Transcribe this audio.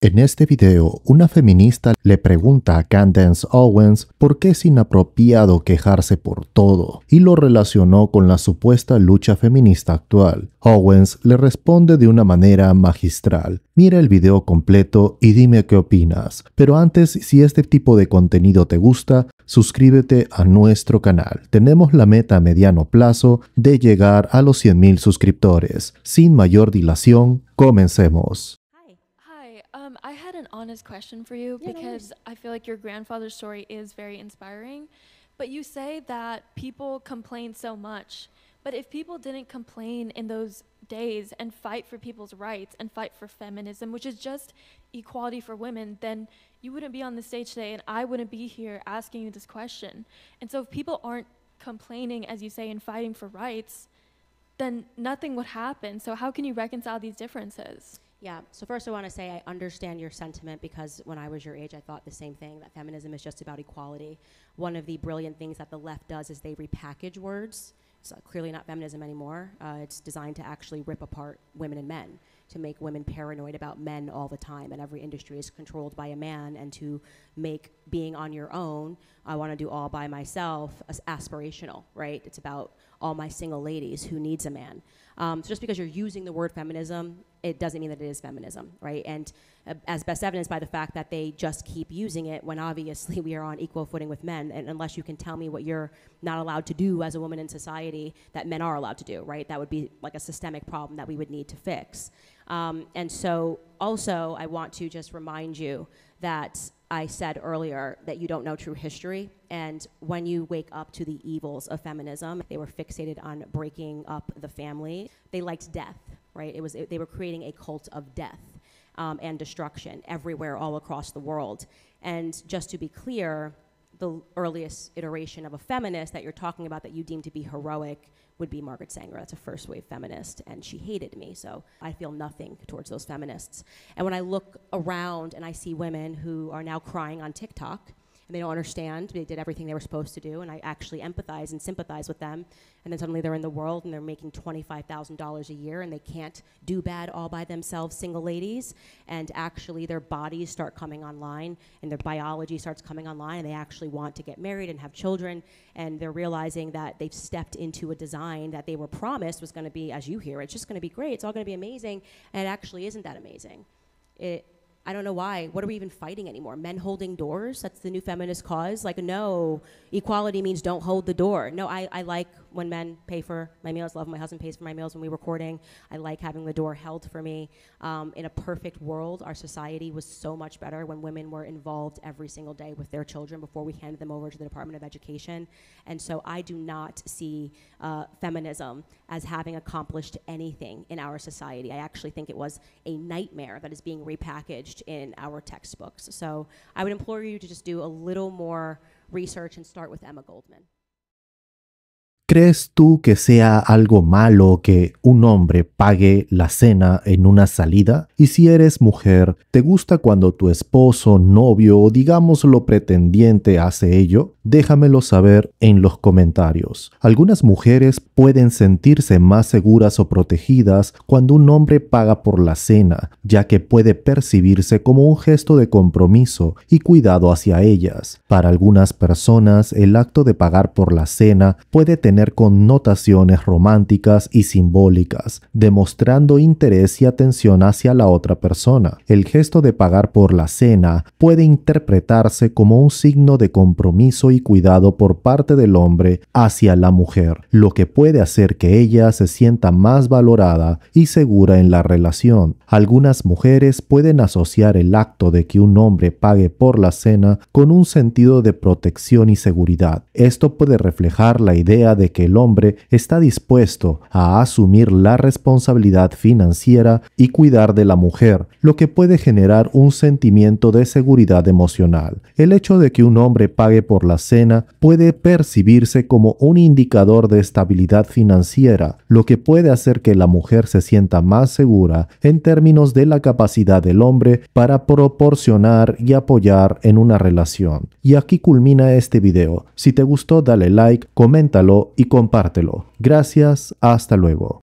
En este video, una feminista le pregunta a Candace Owens por qué es inapropiado quejarse por todo y lo relacionó con la supuesta lucha feminista actual. Owens le responde de una manera magistral. Mira el video completo y dime qué opinas. Pero antes, si este tipo de contenido te gusta, suscríbete a nuestro canal. Tenemos la meta a mediano plazo de llegar a los 100,000 suscriptores. Sin mayor dilación, comencemos. I had an honest question for you because I feel like your grandfather's story is very inspiring. But you say that people complain so much. But if people didn't complain in those days and fight for people's rights and fight for feminism, which is just equality for women, then you wouldn't be on the stage today and I wouldn't be here asking you this question. And so if people aren't complaining, as you say, and fighting for rights, then nothing would happen. So how can you reconcile these differences? Yeah, so first I want to say I understand your sentiment because when I was your age, I thought the same thing, that feminism is just about equality. One of the brilliant things that the left does is they repackage words. It's clearly not feminism anymore. It's designed to actually rip apart women and men, to make women paranoid about men all the time, and every industry is controlled by a man, and to make being on your own, I want to do all by myself, aspirational, right? It's about all my single ladies, who needs a man. So just because you're using the word feminism, it doesn't mean that it is feminism, right? And as best evidenced by the fact that they just keep using it when obviously we are on equal footing with men, and unless you can tell me what you're not allowed to do as a woman in society that men are allowed to do, right? That would be like a systemic problem that we would need to fix. And so also I want to just remind you that I said earlier that you don't know true history, and when you wake up to the evils of feminism, they were fixated on breaking up the family. They liked death, right? They were creating a cult of death and destruction everywhere, all across the world. And just to be clear, the earliest iteration of a feminist that you're talking about that you deem to be heroic would be Margaret Sanger. That's a first wave feminist, and she hated me, so I feel nothing towards those feminists. And when I look around and I see women who are now crying on TikTok, and they don't understand, they did everything they were supposed to do, and I actually empathize and sympathize with them, and then suddenly they're in the world and they're making $25,000 a year and they can't do bad all by themselves, single ladies, and actually their bodies start coming online and their biology starts coming online, and they actually want to get married and have children, and they're realizing that they've stepped into a design that they were promised was going to be, as you hear, it's just going to be great, it's all going to be amazing, and it actually isn't that amazing. I don't know why. What are we even fighting anymore? Men holding doors? That's the new feminist cause? Like, no, equality means don't hold the door. No, I like when men pay for my meals. Love when my husband pays for my meals when we're recording. I like having the door held for me. In a perfect world, our society was so much better when women were involved every single day with their children before we handed them over to the Department of Education. And so I do not see feminism as having accomplished anything in our society. I actually think it was a nightmare that is being repackaged in our textbooks. So I would implore you to just do a little more research and start with Emma Goldman. ¿Crees tú que sea algo malo que un hombre pague la cena en una salida? Y si eres mujer, ¿te gusta cuando tu esposo, novio o digámoslo pretendiente hace ello? Déjamelo saber en los comentarios. Algunas mujeres pueden sentirse más seguras o protegidas cuando un hombre paga por la cena, ya que puede percibirse como un gesto de compromiso y cuidado hacia ellas. Para algunas personas, el acto de pagar por la cena puede tener connotaciones románticas y simbólicas, demostrando interés y atención hacia la otra persona. El gesto de pagar por la cena puede interpretarse como un signo de compromiso y cuidado por parte del hombre hacia la mujer, lo que puede hacer que ella se sienta más valorada y segura en la relación. Algunas mujeres pueden asociar el acto de que un hombre pague por la cena con un sentido de protección y seguridad. Esto puede reflejar la idea de que el hombre está dispuesto a asumir la responsabilidad financiera y cuidar de la mujer, lo que puede generar un sentimiento de seguridad emocional. El hecho de que un hombre pague por la cena puede percibirse como un indicador de estabilidad financiera, lo que puede hacer que la mujer se sienta más segura en términos de la capacidad del hombre para proporcionar y apoyar en una relación. Y aquí culmina este video. Si te gustó, dale like, coméntalo y compártelo. Gracias, hasta luego.